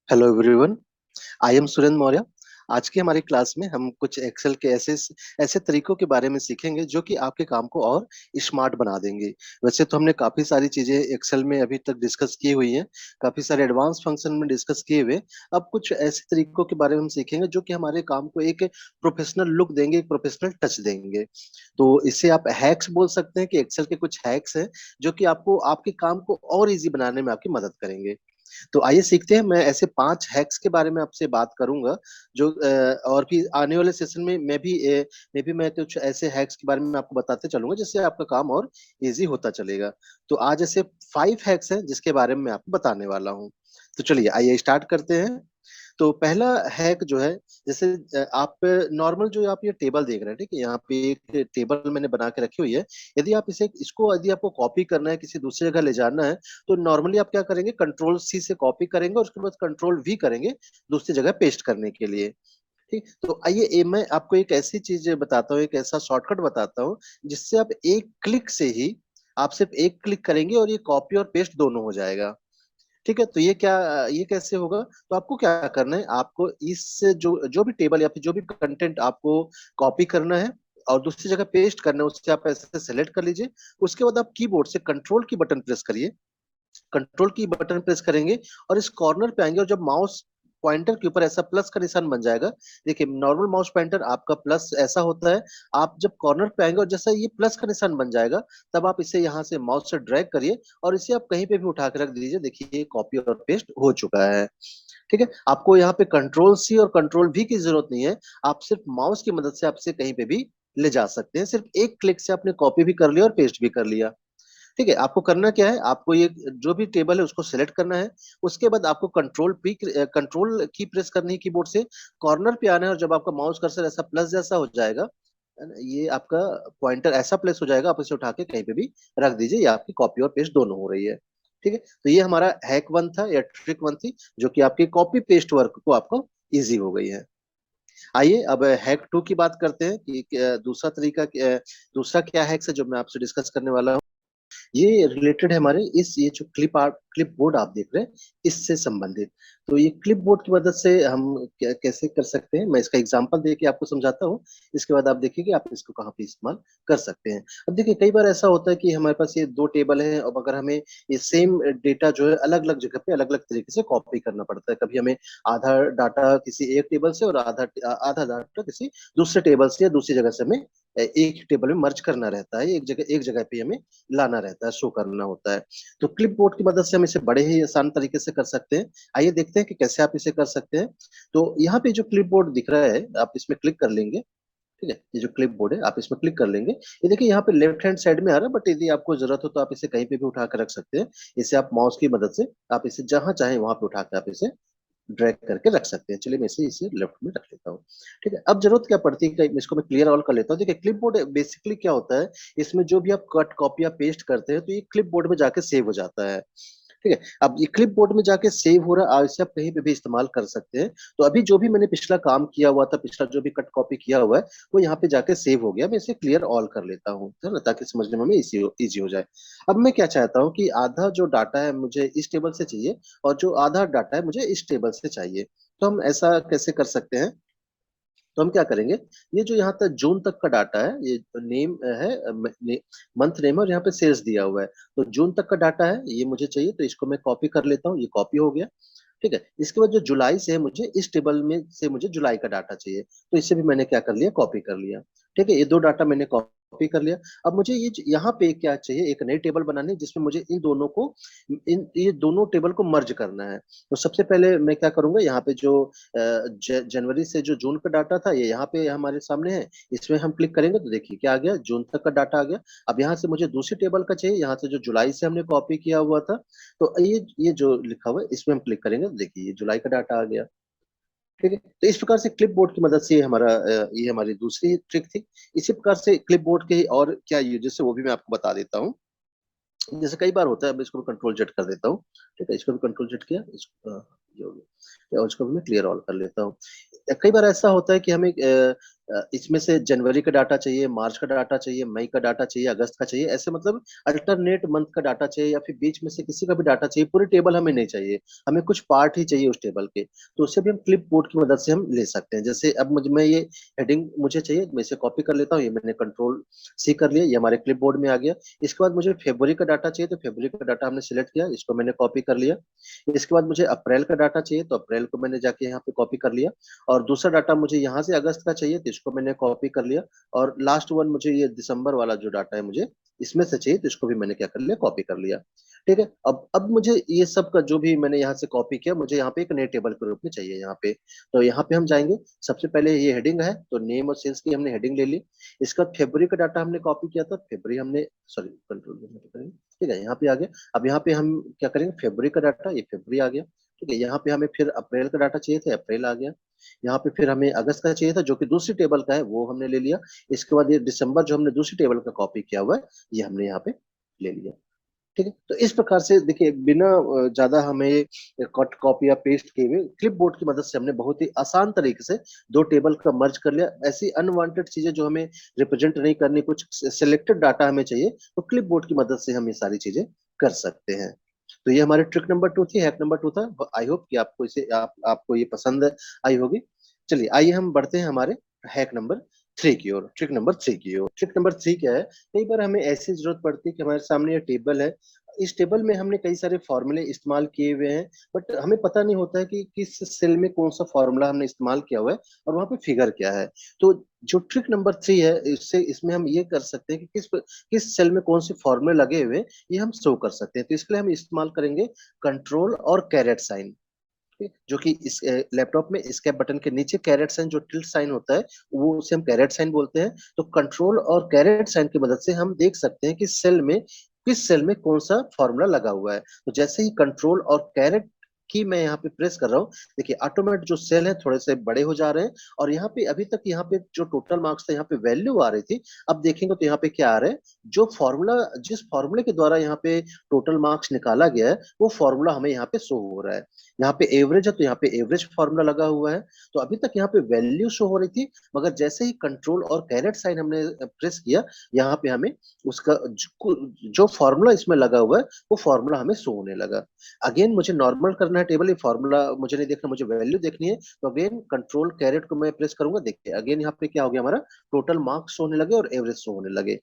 Hello everyone. I am Surendra Maurya. आज की हमारी क्लास में हम कुछ एक्सेल के ऐसे ऐसे तरीकों के बारे में सीखेंगे जो कि आपके काम को और स्मार्ट बना देंगे। वैसे तो हमने काफी सारी चीजें एक्सेल में अभी तक डिस्कस की हुई हैं, काफी सारे एडवांस फंक्शन में डिस्कस किए हुए। अब कुछ ऐसे तरीकों के बारे में हम सीखेंगे जो कि हमारे काम को एक प्रोफेशनल लुक देंगे, एक प्रोफेशनल टच देंगे। तो इससे आप हैक्स बोल सकते हैं कि एक्सेल के कुछ हैक्स हैं जो कि आपको आपके काम को और इजी बनाने में आपकी मदद करेंगे। तो आइए सीखते हैं। मैं ऐसे 5 हैक्स के बारे में आपसे बात करूंगा जो और भी आने वाले सेशन में मैं कुछ ऐसे हैक्स के बारे में आपको बताते चलूंगा जिससे आपका काम और इजी होता चलेगा। तो आज ऐसे 5 हैक्स हैं जिसके बारे में मैं आपको बताने वाला हूँ। तो चलिए आइए स्टार्ट करते हैं। तो पहला हैक जो है, जैसे आप नॉर्मल जो आप ये टेबल देख रहे हैं, ठीक है, यहाँ पे एक टेबल मैंने बना के रखी हुई है। यदि आप इसको यदि आपको कॉपी करना है, किसी दूसरी जगह ले जाना है, तो नॉर्मली आप क्या करेंगे, कंट्रोल सी से कॉपी करेंगे और उसके बाद कंट्रोल वी करेंगे दूसरी जगह पेस्ट करने के लिए। ठीक, तो आइए मैं आपको एक ऐसी चीज बताता हूँ, एक ऐसा शॉर्टकट बताता हूँ जिससे आप एक क्लिक से ही, आप सिर्फ एक क्लिक करेंगे और ये कॉपी और पेस्ट दोनों हो जाएगा। ठीक है, तो ये कैसे होगा? तो आपको क्या करना है, आपको इस जो जो भी टेबल या फिर जो भी कंटेंट आपको कॉपी करना है और दूसरी जगह पेस्ट करना है, उससे आप ऐसे सेलेक्ट कर लीजिए। उसके बाद आप कीबोर्ड से कंट्रोल की बटन प्रेस करिए। कंट्रोल की बटन प्रेस करेंगे और इस कॉर्नर पे आएंगे और जब माउस पॉइंटर के ऊपर ऐसा प्लस का निशान बन जाएगा। देखिए, नॉर्मल माउस पॉइंटर आपका प्लस ऐसा होता है। आप जब कॉर्नर पे आएंगे और जैसा ये प्लस का निशान बन जाएगा, तब आप इसे यहाँ से माउस से ड्रैग करिए और इसे आप कहीं पे भी उठा के रख दीजिए। देखिए, ये कॉपी और पेस्ट हो चुका है। ठीक है, आपको यहाँ पे कंट्रोल सी और कंट्रोल वी की जरूरत नहीं है। आप सिर्फ माउस की मदद से आप इसे कहीं पे भी ले जा सकते हैं। सिर्फ एक क्लिक से आपने कॉपी भी कर लिया और पेस्ट भी कर लिया। ठीक है, आपको करना क्या है, आपको ये जो भी टेबल है उसको सिलेक्ट करना है। उसके बाद आपको कंट्रोल की प्रेस करनी है कीबोर्ड से। कॉर्नर पे आना है और जब आपका माउस कर्सर ऐसा प्लस जैसा हो जाएगा, है ना, ये आपका पॉइंटर ऐसा प्लेस हो जाएगा, आप इसे उठा के कहीं पे भी रख दीजिए। ये आपकी कॉपी और पेस्ट दोनों हो रही है। ठीक है, तो ये हमारा हैक वन था या ट्रिक वन थी जो कि आपकी कॉपी पेस्ट वर्क को आपको इजी हो गई है। आइए अब हैक टू की बात करते हैं कि दूसरा क्या हैक्स है जो मैं आपसे डिस्कस करने वाला हूँ। ये रिलेटेड है हमारे इस ये जो क्लिप बोर्ड आप देख रहे हैं, इससे संबंधित। तो ये क्लिप बोर्ड की मदद से हम कैसे कर सकते हैं, मैं इसका एग्जांपल दे के आपको समझाता हूँ। इसके बाद आप देखिए कि आप इसको कहाँ पे इस्तेमाल कर सकते हैं। अब देखिए, कई बार ऐसा होता है कि हमारे पास ये दो टेबल है और अगर हमें ये सेम डेटा जो है अलग अलग जगह पे अलग अलग तरीके से कॉपी करना पड़ता है। कभी हमें आधा डाटा किसी एक टेबल से और आधा डाटा किसी दूसरे टेबल से या दूसरी जगह से हमें एक टेबल में मर्ज करना रहता है। एक जगह पे हमें लाना रहता है, शो करना होता है। तो क्लिप बोर्ड की मदद से हम इसे बड़े ही आसान तरीके से कर सकते हैं। आइए देखते हैं कि कैसे आप इसे कर सकते हैं। तो यहाँ पे जो क्लिप बोर्ड दिख रहा है, आप इसमें क्लिक कर लेंगे। ठीक है, ये जो क्लिप बोर्ड है आप इसमें क्लिक कर लेंगे। ये देखिए, यहाँ पे लेफ्ट हैंड साइड में आ रहा है, बट यदि आपको जरूरत हो तो आप इसे कहीं पे भी उठा कर रख सकते हैं। इसे आप माउस की मदद से आप इसे जहां चाहे वहां पे उठा कर आप इसे ड्रैग करके रख सकते हैं। चलिए मैं इसे लेफ्ट में रख लेता हूँ। ठीक है, अब जरूरत क्या पड़ती है कि इसको मैं क्लियर ऑल कर लेता हूँ। देखिए, क्लिप बोर्ड बेसिकली क्या होता है, इसमें जो भी आप कट कॉपी या पेस्ट करते हैं तो ये क्लिप बोर्ड में जाके सेव हो जाता है। ठीक है, अब ये क्लिप बोर्ड में जाके सेव हो रहा है, इसे आप कहीं पे भी इस्तेमाल कर सकते हैं। तो अभी जो भी मैंने पिछला काम किया हुआ था, पिछला जो भी कट कॉपी किया हुआ है, वो यहाँ पे जाके सेव हो गया। मैं इसे क्लियर ऑल कर लेता हूँ, है ना, ताकि समझने में इजी हो जाए। अब मैं क्या चाहता हूँ कि आधा जो डाटा है मुझे इस टेबल से चाहिए और जो आधा डाटा है मुझे इस टेबल से चाहिए। तो हम ऐसा कैसे कर सकते हैं? तो हम क्या करेंगे, ये जो यहाँ तक जून तक का डाटा है, ये नेम है, मंथ नेम और यहाँ पे सेल्स दिया हुआ है। तो जून तक का डाटा है, ये मुझे चाहिए, तो इसको मैं कॉपी कर लेता हूँ। ये कॉपी हो गया। ठीक है, इसके बाद जो जुलाई से है, मुझे इस टेबल में से मुझे जुलाई का डाटा चाहिए, तो इसे भी मैंने क्या कर लिया, कॉपी कर लिया। ठीक है, ये दो डाटा मैंने कॉपी कर लिया। अब मुझे यहाँ पे क्या चाहिए, एक नई टेबल बनानी है जिसमें मुझे इन दोनों को, इन ये दोनों टेबल को मर्ज करना है। तो सबसे पहले मैं क्या करूंगा, यहाँ पे जो जनवरी से जो जून का डाटा था, ये यहाँ पे हमारे सामने है। इसमें हम क्लिक करेंगे तो देखिए क्या आ गया, जून तक का डाटा आ गया। अब यहाँ से मुझे दूसरी टेबल का चाहिए, यहाँ से जो जुलाई से हमने कॉपी किया हुआ था। तो ये जो लिखा हुआ है इसमें हम क्लिक करेंगे तो देखिए ये जुलाई का डाटा आ गया। ठीक है, तो इस प्रकार से क्लिप बोर्ड की मदद से ये हमारी दूसरी ट्रिक थी। इसी प्रकार से क्लिप बोर्ड के और क्या यूजेस है वो भी मैं आपको बता देता हूँ। जैसे कई बार होता है, मैं इसको कंट्रोल जेड कर देता हूँ। ठीक है, इसको भी कंट्रोल जेड किया, इसको ये हो गया, और इसको भी मैं क्लियर ऑल कर लेता हूँ। कई बार ऐसा होता है कि हमें इसमें से जनवरी का डाटा चाहिए, मार्च का डाटा चाहिए, मई का डाटा चाहिए, अगस्त का चाहिए, ऐसे मतलब अल्टरनेट मंथ का डाटा चाहिए, या फिर बीच में से किसी का भी डाटा चाहिए, पूरी टेबल हमें नहीं चाहिए, हमें कुछ पार्ट ही चाहिए उस टेबल के। तो उसे भी हम क्लिप बोर्ड की मदद से हम ले सकते हैं। जैसे अब मुझे मैं ये हेडिंग मुझे चाहिए, मैं इसे कॉपी कर लेता हूँ, ये मैंने कंट्रोल सी कर लिया, ये हमारे क्लिप बोर्ड में आ गया। इसके बाद मुझे फरवरी का डाटा चाहिए, तो फरवरी का डाटा हमने सिलेक्ट किया, इसको मैंने कॉपी कर लिया। इसके बाद मुझे अप्रैल का डाटा चाहिए, तो अप्रैल को मैंने जाके यहाँ पे कॉपी कर लिया। और दूसरा डाटा मुझे यहाँ से अगस्त का चाहिए, तो इसको मैंने कॉपी कर लिया। और लास्ट वन मुझे ये दिसंबर वाला जो डाटा है मुझे इसमें से चाहिए, तो इसको भी मैंने क्या कर लिया, कॉपी कर लिया। ठीक है, अब मुझे ये सब का जो भी मैंने यहाँ से कॉपी किया, मुझे यहाँ पे एक नए टेबल के रूप में चाहिए यहाँ पे। तो यहाँ पे हम जाएंगे, सबसे पहले ये हेडिंग है, तो नेम और सेल्स की हमने हेडिंग ले ली। इसका फरवरी का डाटा हमने कॉपी किया था, फरवरी हमने, सॉरी कंट्रोल, ठीक है, यहाँ पे आ गया। अब यहाँ पे हम क्या करेंगे, फरवरी का डाटा, ये फरवरी आ गया। ठीक है, यहाँ पे हमें फिर अप्रैल का डाटा चाहिए था, अप्रैल आ गया। यहाँ पे फिर हमें अगस्त का चाहिए था, जो कि दूसरी टेबल का है, वो हमने ले लिया। इसके बाद ये दिसंबर जो हमने दूसरी टेबल का कॉपी किया हुआ है, ये हमने यहाँ पे ले लिया। ठीक है, तो इस प्रकार से देखिए, बिना ज्यादा हमें कट कॉपी या पेस्ट किए हुए, क्लिप बोर्ड की मदद से हमने बहुत ही आसान तरीके से दो टेबल का मर्ज कर लिया। ऐसी अनवांटेड चीजें जो हमें रिप्रेजेंट नहीं करनी, कुछ सिलेक्टेड डाटा हमें चाहिए, तो क्लिप बोर्ड की मदद से हम ये सारी चीजें कर सकते हैं। तो ये हमारे ट्रिक नंबर 2 थी, हैक नंबर 2 था। आई होप कि आपको इसे आपको ये पसंद आई होगी। चलिए आइए हम बढ़ते हैं हमारे हैक नंबर 3 की ओर, ट्रिक नंबर 3 की ओर। ट्रिक नंबर 3 क्या है, कई बार हमें ऐसी जरूरत पड़ती है कि हमारे सामने ये टेबल है, इस टेबल में हमने कई सारे फॉर्मूले इस्तेमाल किए हुए हैं, बट हमें पता नहीं होता है कि किस सेल में कौन सा फॉर्मूला हमने इस्तेमाल किया हुआ है और वहां पे फिगर क्या है। तो जो ट्रिक नंबर 3 है, इससे इसमें हम ये कर सकते हैं कि किस किस सेल में कौन से फॉर्मूले लगे हुए हैं, ये हम शो कर सकते हैं। तो इसके लिए हम इस्तेमाल करेंगे कंट्रोल और कैरेट साइन, जो कि इस लैपटॉप में स्केप बटन के नीचे कैरेट साइन, जो टिल्ट साइन होता है, वो उसे हम कैरेट साइन बोलते हैं। तो कंट्रोल और कैरेट साइन की मदद से हम देख सकते हैं कि सेल में किस सेल में कौन सा फॉर्मूला लगा हुआ है। तो जैसे ही कंट्रोल और कैरेट की मैं यहाँ पे प्रेस कर रहा हूँ, देखिए ऑटोमेटिक जो सेल है थोड़े से बड़े हो जा रहे हैं। और यहाँ पे अभी तक यहाँ पे जो टोटल मार्क्स था, यहाँ पे वैल्यू आ रही थी, अब देखेंगे तो यहाँ पे क्या आ रहा है, जो फॉर्मूला, जिस फॉर्मूले के द्वारा यहाँ पे टोटल मार्क्स निकाला गया है, वो फॉर्मूला हमें यहाँ पे शो हो रहा है। यहाँ पे एवरेज है, तो यहाँ पे एवरेज फॉर्मूला लगा हुआ है। तो अभी तक यहाँ पे वैल्यू शो हो रही थी, मगर जैसे ही कंट्रोल और कैरेट साइन हमने प्रेस किया, यहाँ पे हमें उसका जो फॉर्मूला इसमें लगा हुआ है, वो फॉर्मूला हमें शो होने लगा। अगेन मुझे नॉर्मल करना है टेबल, ये फॉर्मूला मुझे नहीं देखना, मुझे वैल्यू देखनी है। तो अगेन कंट्रोल कैरेट को मैं प्रेस करूंगा, देखिए अगेन यहाँ पे क्या हो गया, हमारा टोटल मार्क्स शो होने लगे और एवरेज शो होने लगे।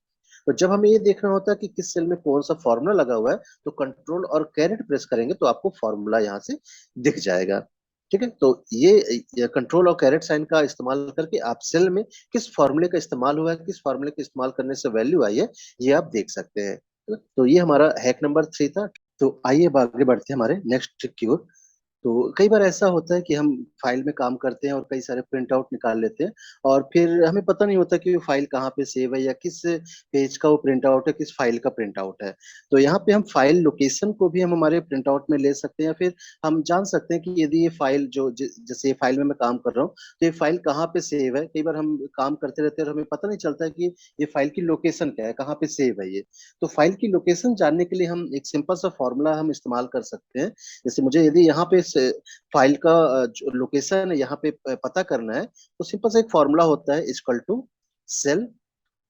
तो जब हमें ये देखना होता है कि किस सेल में कौन सा फॉर्मूला लगा हुआ है, तो कंट्रोल और कैरेट प्रेस करेंगे तो आपको फॉर्मूला यहाँ से दिख जाएगा। ठीक है, तो ये कंट्रोल और कैरेट साइन का इस्तेमाल करके आप सेल में किस फॉर्मूले का इस्तेमाल हुआ है, किस फॉर्मूले का इस्तेमाल करने से वैल्यू आई है, ये आप देख सकते हैं। तो ये हमारा हैक नंबर 3 था। तो आइए अब आगे बढ़ते हैं हमारे नेक्स्ट ट्रिक की ओर। तो कई बार ऐसा होता है कि हम फाइल में काम करते हैं और कई सारे प्रिंट आउट निकाल लेते हैं, और फिर हमें पता नहीं होता कि वो फाइल कहाँ पे सेव है, या किस पेज का वो प्रिंट आउट है, किस फाइल का प्रिंट आउट है। तो यहाँ पे हम फाइल लोकेशन को भी हम हमारे प्रिंट आउट में ले सकते हैं, या फिर हम जान सकते हैं कि यदि ये फाइल जैसे ये फाइल में मैं काम कर रहा हूँ, तो ये फाइल कहाँ पे सेव है। कई बार हम काम करते रहते हैं और हमें पता नहीं चलता है कि ये फाइल की लोकेशन क्या है, कहाँ पे सेव है ये। तो फाइल की लोकेशन जानने के लिए हम एक सिंपल सा फॉर्मूला हम इस्तेमाल कर सकते हैं। जैसे मुझे यदि यहाँ पे फाइल का जो लोकेशन है यहाँ पे पता करना है, तो सिंपल सा एक फॉर्मूला होता है, इक्वल टू सेल,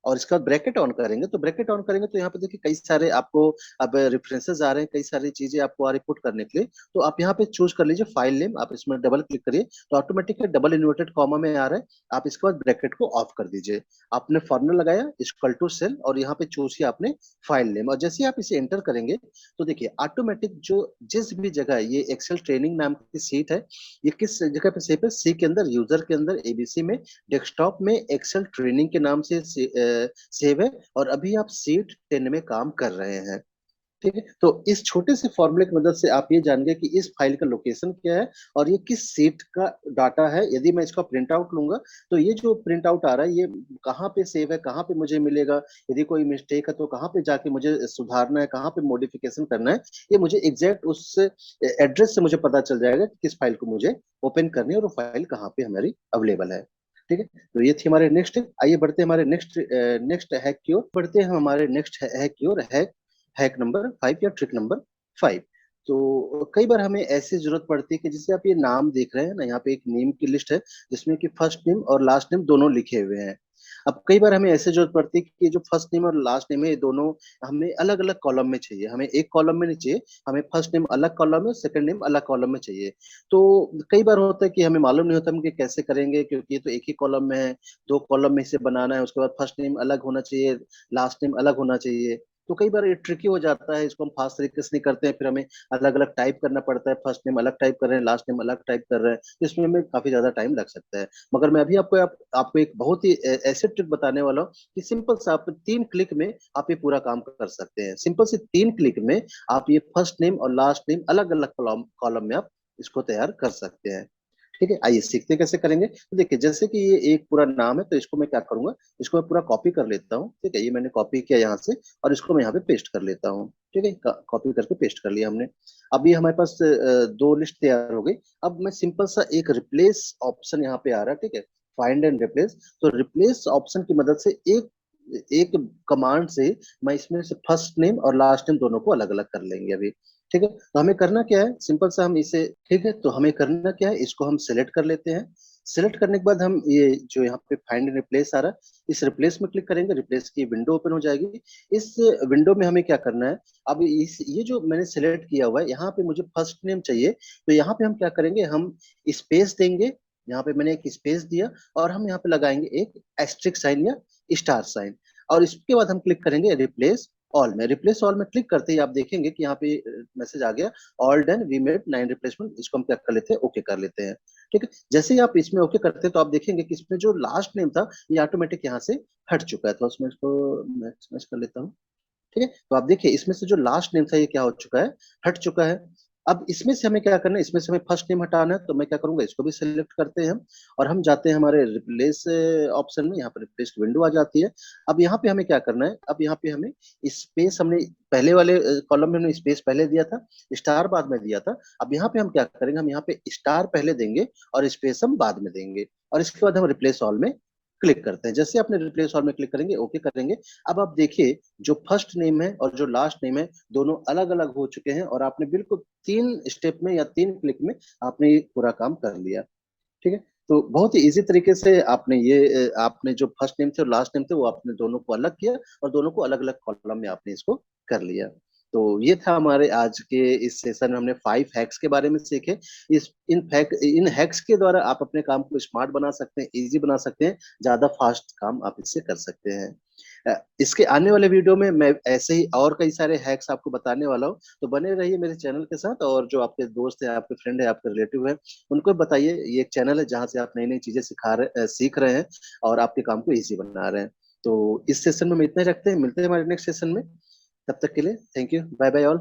और इसका ब्रैकेट ऑन करेंगे, तो ब्रैकेट ऑन करेंगे तो यहाँ पे देखिए कई सारे आपको अब रेफरेंसेस आ रहे हैं, कई सारी चीजें आपको आ रही पुट करने के लिए। तो आप यहाँ पे चूज कर लीजिए फाइल नेम, आप इसमें डबल क्लिक करिए, तो ऑटोमेटिक डबल इन्वर्टेड कॉमा में आ रहा है। आप इसके बाद ब्रैकेट को ऑफ कर दीजिए, आपने फॉर्मूला लगाया इक्वल टू सेल, और यहाँ पे चूज किया आपने फाइल नेम, और जैसे ही आप इसे एंटर करेंगे, तो देखिए ऑटोमेटिक जो जिस भी जगह ये एक्सेल ट्रेनिंग नाम की सीट है, ये किस जगह पे सेव है, सी के अंदर, यूजर के अंदर, एबीसी में, डेस्कटॉप में एक्सेल ट्रेनिंग के नाम से सेव है, और अभी आप सीट 10 में काम कर रहे हैं। ठीक है, तो इस छोटे से फॉर्मूले की मदद से आप ये जान गए कि इस फाइल का लोकेशन क्या है और ये किस सीट का डाटा है। यदि मैं इसका प्रिंट आउट लूंगा, तो ये जो प्रिंट आउट आ रहा है, ये कहाँ पे सेव है, कहाँ पे मुझे मिलेगा, यदि कोई मिस्टेक है तो कहाँ पे जाके मुझे सुधारना है, कहाँ पे मॉडिफिकेशन करना है, ये मुझे एग्जैक्ट उस एड्रेस से मुझे पता चल जाएगा कि किस फाइल को मुझे ओपन करनी है और वो फाइल कहाँ पे हमारी अवेलेबल है। ठीक है, तो ये थी हमारे नेक्स्ट। आइए बढ़ते हैं हमारे नेक्स्ट नेक्स्ट हैक की ओर, बढ़ते हैं हम हमारे नेक्स्ट हैक की ओर। हैक हैक नंबर 5 या ट्रिक नंबर 5। तो कई बार हमें ऐसी जरूरत पड़ती है कि जैसे आप ये नाम देख रहे हैं ना, यहाँ पे एक नेम की लिस्ट है जिसमें कि फर्स्ट नेम और लास्ट नेम दोनों लिखे हुए हैं। अब कई बार हमें ऐसे जरूरत पड़ती है कि जो फर्स्ट नेम और लास्ट नेम है ये दोनों हमें अलग अलग कॉलम में चाहिए, हमें एक कॉलम में नहीं चाहिए। हमें फर्स्ट नेम अलग कॉलम में, सेकंड नेम अलग कॉलम में चाहिए। तो कई बार होता है कि हमें मालूम नहीं होता हम कि कैसे करेंगे, क्योंकि ये तो एक ही कॉलम में है। दो कॉलम में इसे बनाना है, उसके बाद फर्स्ट नेम अलग होना चाहिए, लास्ट नेम अलग होना चाहिए। तो कई बार ये ट्रिकी हो जाता है, इसको हम फास्ट तरीके से नहीं करते हैं, फिर हमें अलग अलग टाइप करना पड़ता है। फर्स्ट नेम अलग टाइप कर रहे हैं, लास्ट नेम अलग टाइप कर रहे हैं, तो इसमें हमें काफी ज्यादा टाइम लग सकता है। मगर मैं अभी आपको एक बहुत ही ऐसे ट्रिक बताने वाला हूँ कि सिंपल सा आप 3 क्लिक में आप ये पूरा काम कर सकते हैं। सिंपल से 3 क्लिक में आप ये फर्स्ट नेम और लास्ट नेम अलग अलग कॉलम कॉलम में आप इसको तैयार कर सकते हैं। ठीक है, आइए सीखते हैं कैसे करेंगे। तो देखिए, जैसे कि ये एक पूरा नाम है, तो इसको मैं क्या करूंगा, इसको मैं पूरा कॉपी कर लेता हूँ। ठीक है, ये मैंने कॉपी किया यहाँ से, और इसको मैं यहाँ पे पेस्ट कर लेता हूँ। ठीक है, कॉपी करके पेस्ट कर लिया हमने। अभी हमारे पास दो लिस्ट तैयार हो गई। अब मैं सिंपल सा एक रिप्लेस ऑप्शन यहाँ पे आ रहा है, ठीक है, फाइंड एंड रिप्लेस। तो रिप्लेस ऑप्शन की मदद से एक एक कमांड से मैं इसमें से फर्स्ट नेम और लास्ट नेम दोनों को अलग अलग कर लेंगे अभी। ठीक है, तो हमें करना क्या है, सिंपल सा हम इसे, ठीक है, तो हमें करना क्या है, इसको हम सिलेक्ट कर लेते हैं। सिलेक्ट करने के बाद हम ये जो यहाँ पे फाइंड रिप्लेस आ रहा है, इस रिप्लेस में क्लिक करेंगे, रिप्लेस की विंडो ओपन हो जाएगी। इस विंडो में हमें क्या करना है, अब इस ये जो मैंने सिलेक्ट किया हुआ है, यहाँ पे मुझे फर्स्ट नेम चाहिए। तो यहाँ पे हम क्या करेंगे, हम स्पेस देंगे। यहाँ पे मैंने एक स्पेस दिया, और हम यहाँ पे लगाएंगे एक एस्ट्रिक साइन या स्टार साइन। और इसके बाद हम क्लिक करेंगे रिप्लेस ऑल में। रिप्लेस ऑल में क्लिक करते ही आप देखेंगे कि यहाँ पे मैसेज आ गया, all done, we made 9 replacement. इसको हम क्या कर लेते हैं, ओके कर लेते हैं। ठीक है, जैसे ही आप इसमें ओके करते हैं तो आप देखेंगे कि इसमें जो लास्ट नेम था ये ऑटोमेटिक यहाँ से हट चुका है। तो उसमें इसको मैच कर लेता हूँ। ठीक है, तो आप देखिए इसमें से जो लास्ट नेम था ये क्या हो चुका है, हट चुका है। अब इसमें से हमें क्या करना है, इसमें से हमें फर्स्ट नेम हटाना है, तो मैं क्या करूंगा, इसको भी सिलेक्ट करते हैं हम। और हम जाते हैं हमारे रिप्लेस ऑप्शन में, यहाँ पर रिप्लेस विंडो आ जाती है। अब यहाँ पे हमें क्या करना है, अब यहाँ पे हमें स्पेस, हमने पहले वाले कॉलम में हमने स्पेस पहले दिया था, स्टार बाद में दिया था। अब यहाँ पे हम क्या करेंगे, हम यहाँ पे स्टार पहले देंगे और स्पेस हम बाद में देंगे। और इसके बाद हम रिप्लेस ऑल में क्लिक करते हैं। जैसे आपने रिप्लेस ऑल में क्लिक करेंगे, ओके करेंगे, अब आप देखिए जो फर्स्ट नेम है और जो लास्ट नेम है दोनों अलग अलग हो चुके हैं, और आपने बिल्कुल 3 स्टेप में या 3 क्लिक में आपने ये पूरा काम कर लिया। ठीक है, तो बहुत ही इजी तरीके से आपने ये आपने जो फर्स्ट नेम थे और लास्ट नेम थे वो आपने दोनों को अलग किया, और दोनों को अलग अलग कॉलम में आपने इसको कर लिया। तो ये था हमारे आज के इस सेशन में, हमने 5 हैक्स के बारे में सीखे। इन हैक्स के द्वारा आप अपने काम को स्मार्ट बना सकते हैं, इजी बना सकते हैं, ज्यादा फास्ट काम आप इससे कर सकते हैं। इसके आने वाले वीडियो में मैं ऐसे ही और कई सारे हैक्स आपको बताने वाला हूँ। तो बने रहिए मेरे चैनल के साथ, और जो आपके दोस्त हैं, आपके फ्रेंड है, आपके रिलेटिव है, उनको बताइए ये एक चैनल है जहाँ से आप नई नई चीजें सीख रहे हैं और आपके काम को इजी बना रहे हैं। तो इस सेशन में हम इतना ही रखते हैं, मिलते हैं हमारे नेक्स्ट सेशन में। तब तक के लिए thank you, bye bye all.